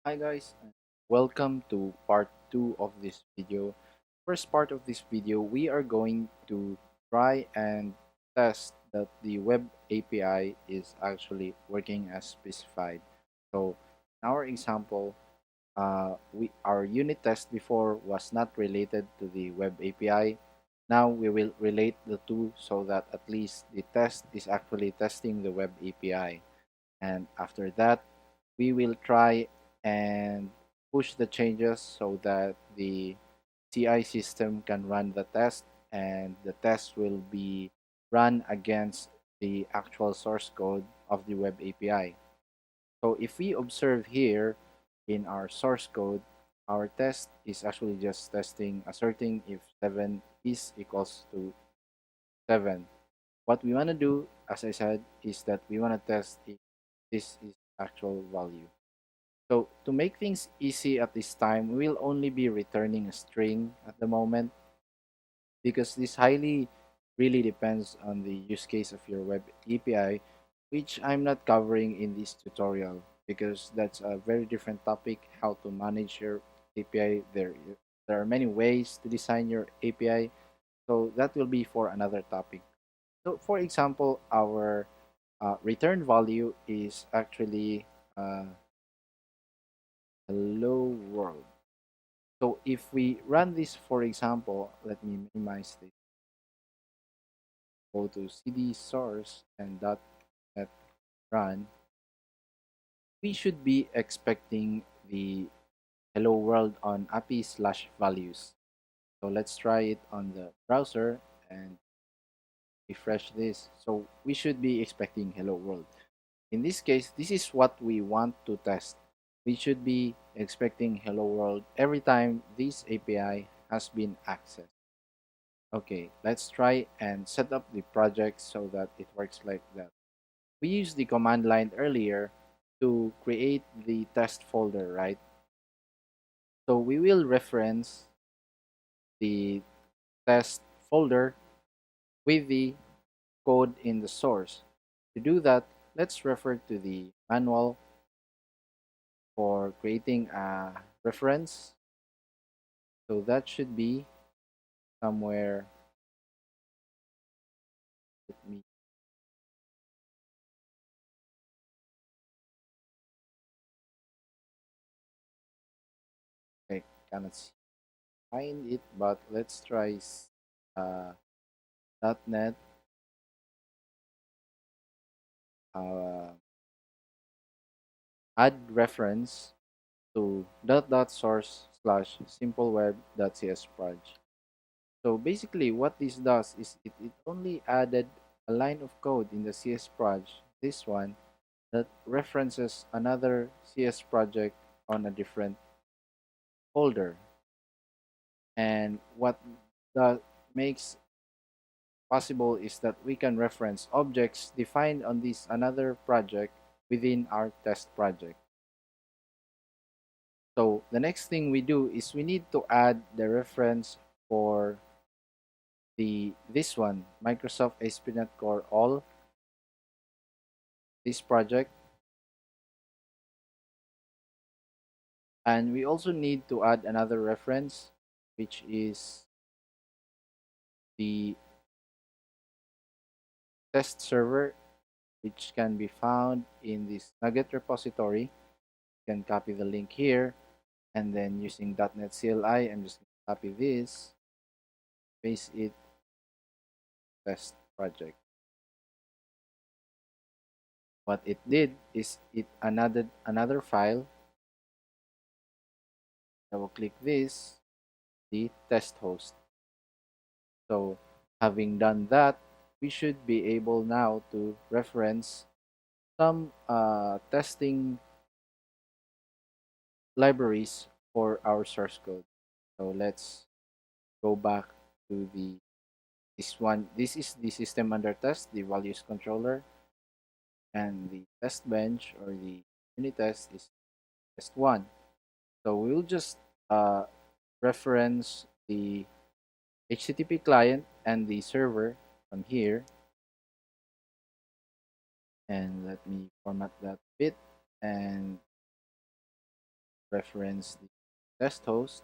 Hi guys, and welcome to part 2 of this video. First part of this video, we are going to try and test that the web API is actually working as specified. So in our example, our unit test before was not related to the web API. Now we will relate the two so that at least the test is actually testing the web API. And after that, we will try and push the changes so that the CI system can run the test, and the test will be run against the actual source code of the web API. So if we observe here in our source code, our test is actually just testing, asserting if 7 is equals to 7. What we want to do, as I said, is that we want to test if this is actual value. So to make things easy at this time, we will only be returning a string at the moment, because this highly really depends on the use case of your web API, which I'm not covering in this tutorial because that's a very different topic, how to manage your API. There are many ways to design your API, so that will be for another topic. So for example, our return value is actually hello world. So if we run this, for example, let me minimize this. Go to cd source and .NET run. We should be expecting the hello world on API/values. So let's try it on the browser and refresh this. So we should be expecting hello world. In this case, this is what we want to test. We should be expecting hello world every time this API has been accessed. Okay, let's try and set up the project so that it works like that. We used the command line earlier to create the test folder, right? So we will reference the test folder with the code in the source. To do that, let's refer to the manual for creating a reference. So that should be somewhere. Let me I cannot find it, but let's try uh, .NET uh, add reference to source slash simpleweb.cs project. So basically what this does is it only added a line of code in the CS project, this one, that references another CS project on a different folder. And what that makes possible is that we can reference objects defined on this another project within our test project. So the next thing we do is we need to add the reference for this one, Microsoft ASP.NET Core All, this project. And we also need to add another reference, which is the test server, which can be found in this Nugget repository. You can copy the link here, and then using .NET CLI, I'm just going to copy this, paste it, test project. What it did is it added another file. Double click this, the test host. So having done that, we should be able now to reference some testing libraries for our source code. So let's go back to this one. This is the system under test, the values controller, and the test bench or the unit test is test one. So we'll just reference the HTTP client and the server from here, and let me format that bit, and reference the test host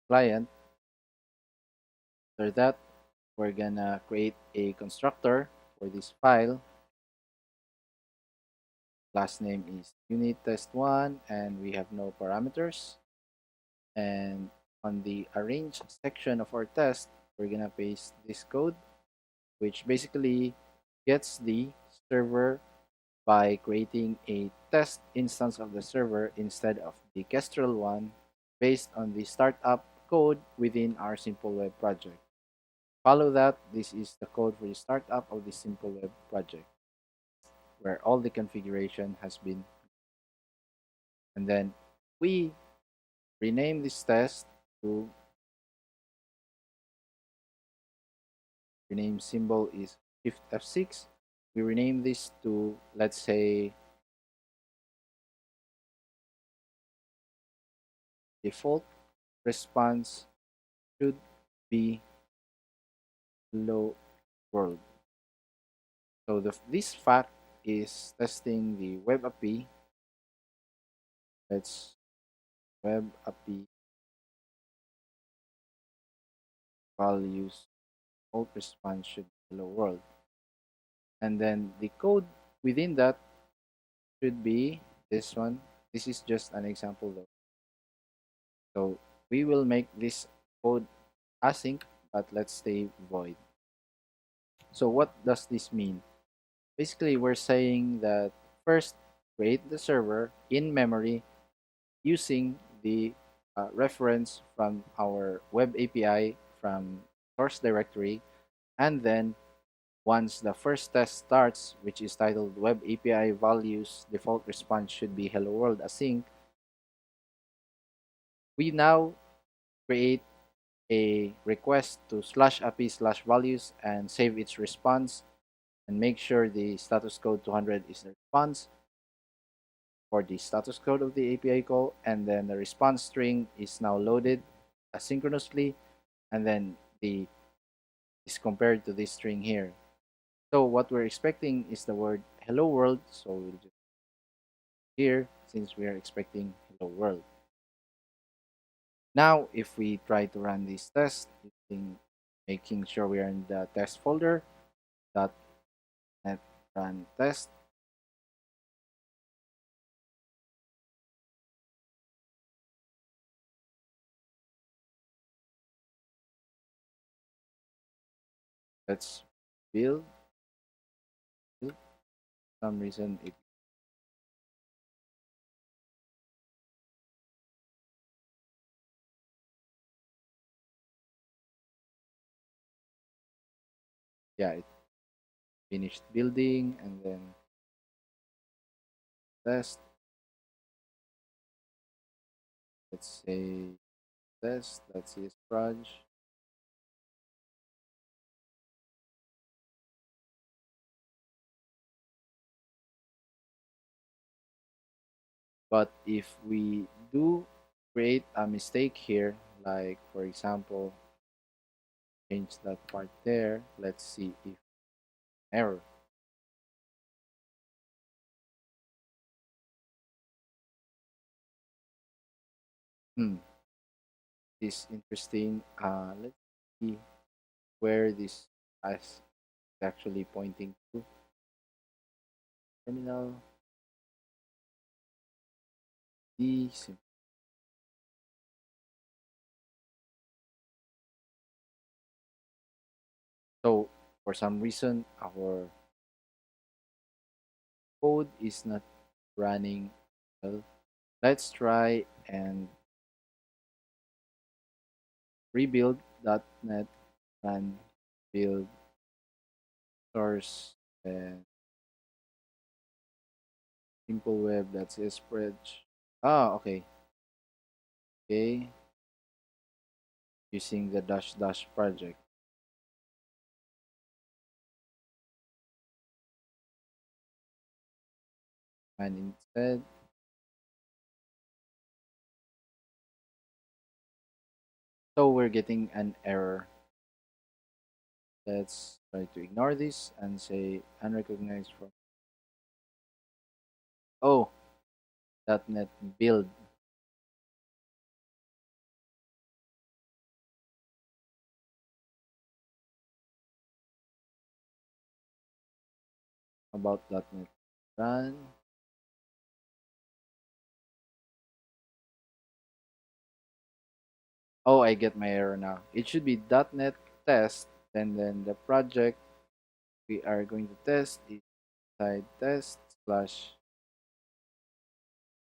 client. After that, we're gonna create a constructor for this file. Class name is unit test1 and we have no parameters. And on the arrange section of our test, we're gonna paste this code, which basically gets the server by creating a test instance of the server instead of the Kestrel one based on the startup code within our Simple Web project. Follow that. This is the code for the startup of the Simple Web project where all the configuration has been. And then we rename this test to rename symbol is Shift F6. We rename this to, let's say, default response should be hello world. So this fact is testing the web API. Let's web API values default response should be hello world. And then the code within that should be this one. This is just an example though. So we will make this code async, but let's stay void. So what does this mean? Basically, we're saying that first create the server in memory using the reference from our web API from source directory, and then once the first test starts, which is titled web API values default response should be hello world async, we now create a request to /api/values and save its response and make sure the status code 200 is the response for the status code of the API call, and then the response string is now loaded asynchronously, and then the is compared to this string here. So what we're expecting is the word hello world, so we'll just here since we are expecting hello world. Now if we try to run this test using making sure we are in the test folder .net run test, let's build, for some reason it yeah, it finished building, and then test, let's say test, let's see spraj. But if we do create a mistake here, like for example change that part there, let's see if error. Hmm, this interesting. Let's see where this is actually pointing to. Terminal D. So for some reason our code is not running well. Let's try and rebuild .NET and build source and simple web. That's a spread. Ah, okay. Okay. Using the dash dash project. And instead, so we're getting an error. Let's try to ignore this and say unrecognized from. Oh, .NET build about .NET Run. Oh, I get my error now. It should be .NET test, and then the project we are going to test is side test slash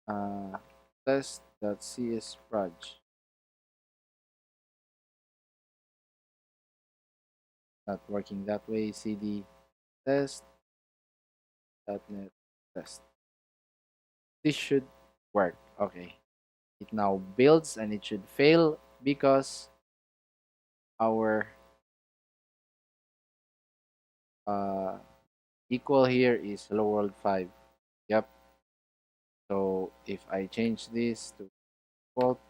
uh, test.csproj. Not working that way. cd test.NET test. This should work. Okay. It now builds and it should fail because our uh, equal here is hello world 5. Yep. So if I change this to default,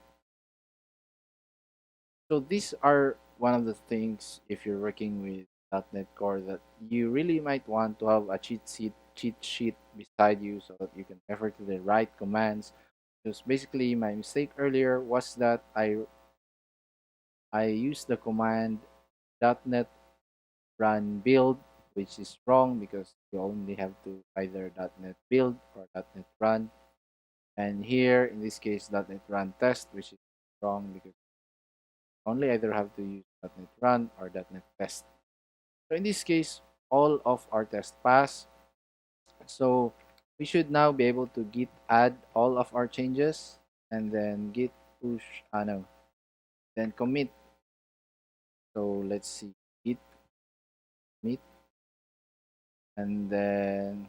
so these are one of the things if you're working with .NET Core that you really might want to have a cheat sheet beside you so that you can effectively write commands. Because basically my mistake earlier was that I used the command .NET run build, which is wrong because you only have to either .NET build or .NET run. And here, in this case, .NET run test, which is wrong because you only either have to use .NET run or .NET test. So in this case, all of our tests pass. So we should now be able to git add all of our changes and then git push, no, then commit. So let's see, git commit, and then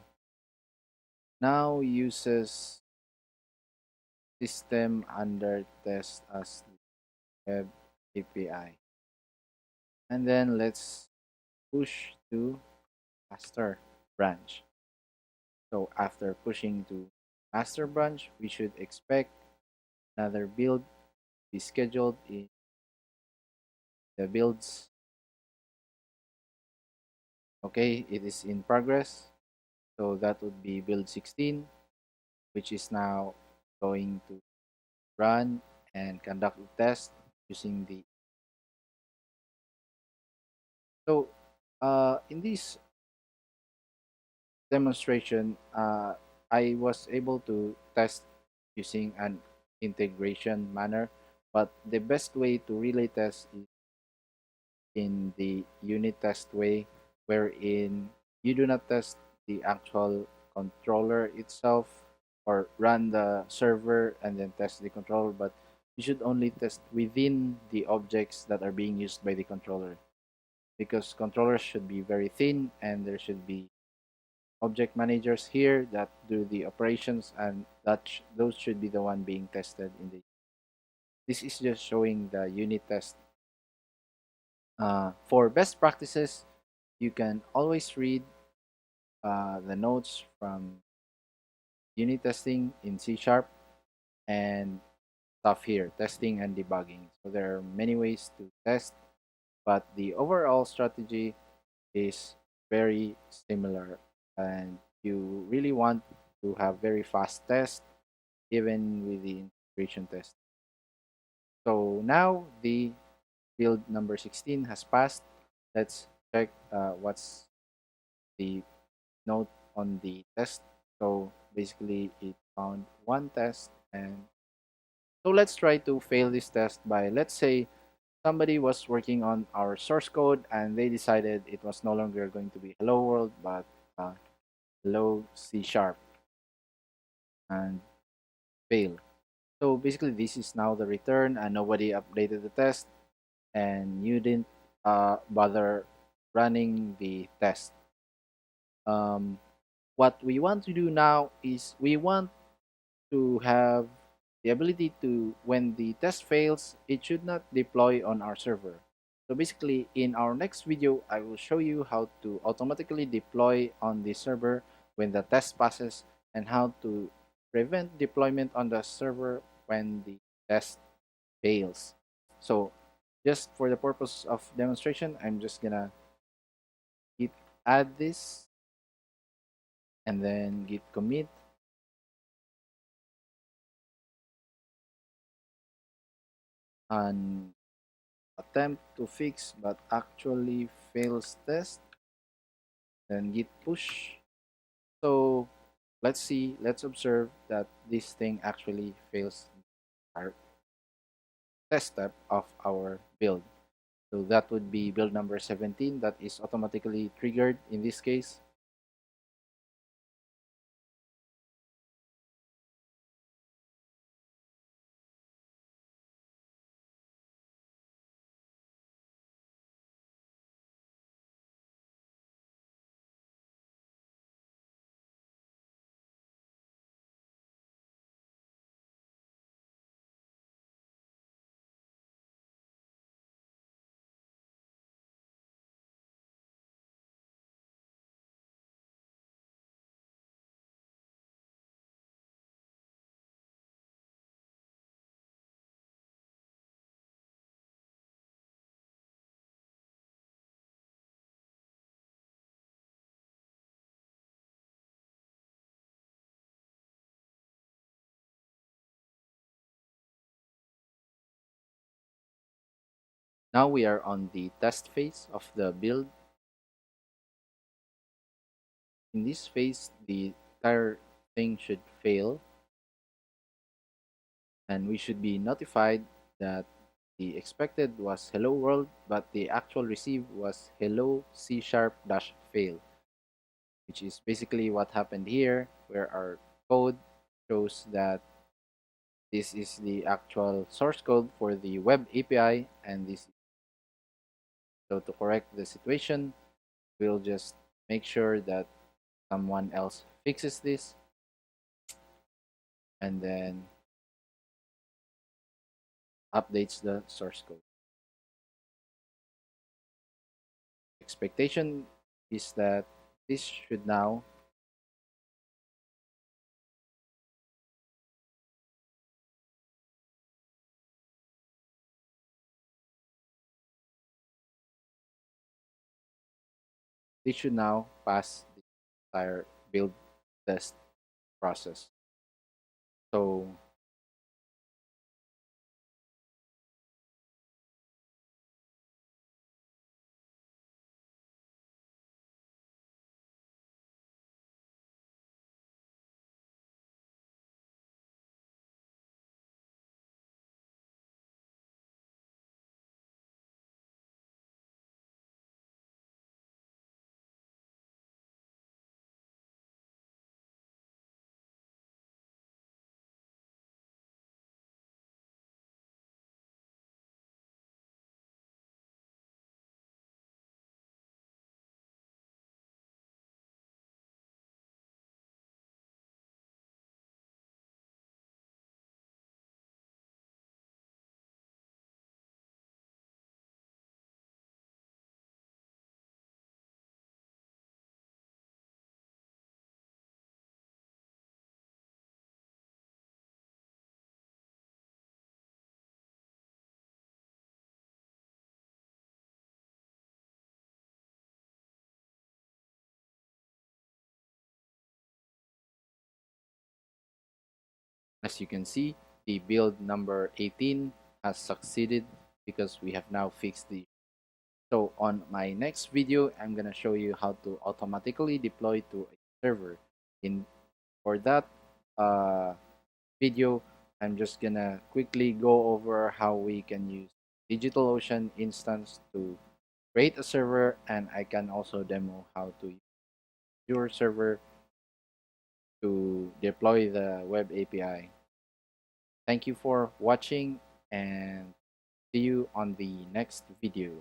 now uses system under test as the web API. And then let's push to master branch. So after pushing to master branch, we should expect another build be scheduled in the builds. Okay, it is in progress. So that would be build 16, which is now going to run and conduct the test using the. So in this demonstration, I was able to test using an integration manner, but the best way to really test is in the unit test way, wherein you do not test the actual controller itself or run the server and then test the controller, but you should only test within the objects that are being used by the controller because controllers should be very thin and there should be object managers here that do the operations and those should be the one being tested in the. This is just showing the unit test. For best practices, you can always read the notes from unit testing in C Sharp and stuff here, testing and debugging. So there are many ways to test, but the overall strategy is very similar and you really want to have very fast tests even with the integration test. So now the build number 16 has passed. Let's check what's the note on the test. So basically it found one test, and so let's try to fail this test by, let's say somebody was working on our source code and they decided it was no longer going to be hello world but uh, hello C sharp and fail. So basically this is now the return and nobody updated the test and you didn't bother running the test. Um, what we want to do now is we want to have the ability to, when the test fails, it should not deploy on our server. So basically, in our next video, I will show you how to automatically deploy on the server when the test passes and how to prevent deployment on the server when the test fails. So just for the purpose of demonstration, I'm just gonna git add this and then git commit an attempt to fix but actually fails test, then git push. So let's observe that this thing actually fails our test step of our build. So that would be build number 17 that is automatically triggered in this case. Now we are on the test phase of the build. In this phase, the entire thing should fail, and we should be notified that the expected was hello world, but the actual received was hello C# dash fail, which is basically what happened here, where our code shows that this is the actual source code for the web API, and this. So to correct the situation, we'll just make sure that someone else fixes this, and then updates the source code. Expectation is that this should now pass the entire build test process. So as you can see, the build number 18 has succeeded because we have now fixed the. So on my next video, I'm gonna show you how to automatically deploy to a server. In For that video, I'm just gonna quickly go over how we can use DigitalOcean instance to create a server, and I can also demo how to use your server to deploy the web API. Thank you for watching, and see you on the next video.